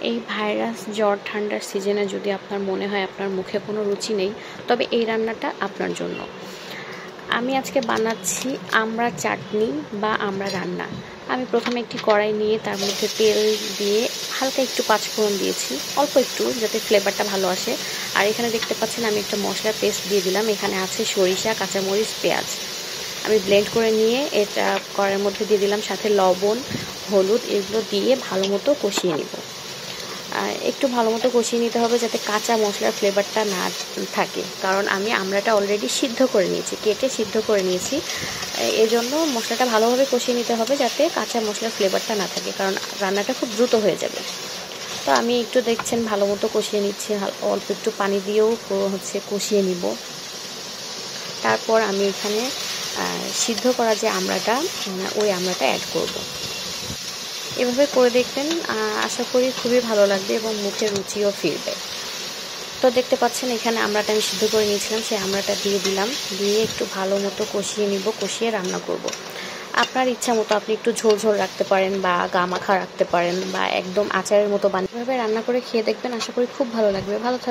এই ভাইরাস জ্বর ঠান্ডার সিজনে যদি আপনার মনে হয় আপনার মুখে কোনো রুচি নেই, তবে এই রান্নাটা আপনার জন্য। আমি আজকে বানাচ্ছি আমড়া চাটনি বা আমড়া রান্না। আমি প্রথমে একটি কড়াই নিয়ে তার মধ্যে তেল দিয়ে হালকা একটু পাঁচফোড়ন দিয়েছি, অল্প একটু, যাতে ফ্লেভারটা ভালো আসে। আর এখানে দেখতে পাচ্ছেন আমি একটা মশলার পেস্ট দিয়ে দিলাম। এখানে আছে সরিষা, কাঁচামরিচ, পেঁয়াজ। আমি ব্লেন্ড করে নিয়ে এটা কড়াইয়ের মধ্যে দিয়ে দিলাম, সাথে লবণ, হলুদ এগুলো দিয়ে ভালো মতো কষিয়ে নিব। একটু ভালো মতো কষিয়ে নিতে হবে যাতে কাঁচা মশলার ফ্লেভারটা না থাকে, কারণ আমি আমড়াটা অলরেডি সিদ্ধ করে নিয়েছি, কেটে সিদ্ধ করে নিয়েছি। এজন্য মশলাটা ভালোভাবে কষিয়ে নিতে হবে যাতে কাঁচা মশলার ফ্লেভারটা না থাকে, কারণ রান্নাটা খুব দ্রুত হয়ে যাবে। তো আমি একটু দেখছেন ভালো মতো কষিয়ে নিচ্ছি, অল্প একটু পানি দিয়েও কষিয়ে নিব। তারপর আমি এখানে সিদ্ধ করা যে আমড়াটা, ওই আমড়াটা অ্যাড করব। এভাবে করে দেখবেন, আশা করি খুবই ভালো লাগবে এবং মুখে রুচিও ফিরবে। তো দেখতে পাচ্ছেন এখানে আমড়াটা আমি সিদ্ধ করে নিয়েছিলাম, সেই আমড়াটা দিয়ে দিলাম, দিয়ে একটু ভালো মতো কষিয়ে নিব, কষিয়ে রান্না করব। আপনার ইচ্ছা মতো আপনি একটু ঝোল ঝোল রাখতে পারেন বা গামাখা রাখতে পারেন বা একদম আচারের মতো বানিয়ে রান্না করে খেয়ে দেখবেন, আশা করি খুব ভালো লাগবে। ভালো থাকবেন।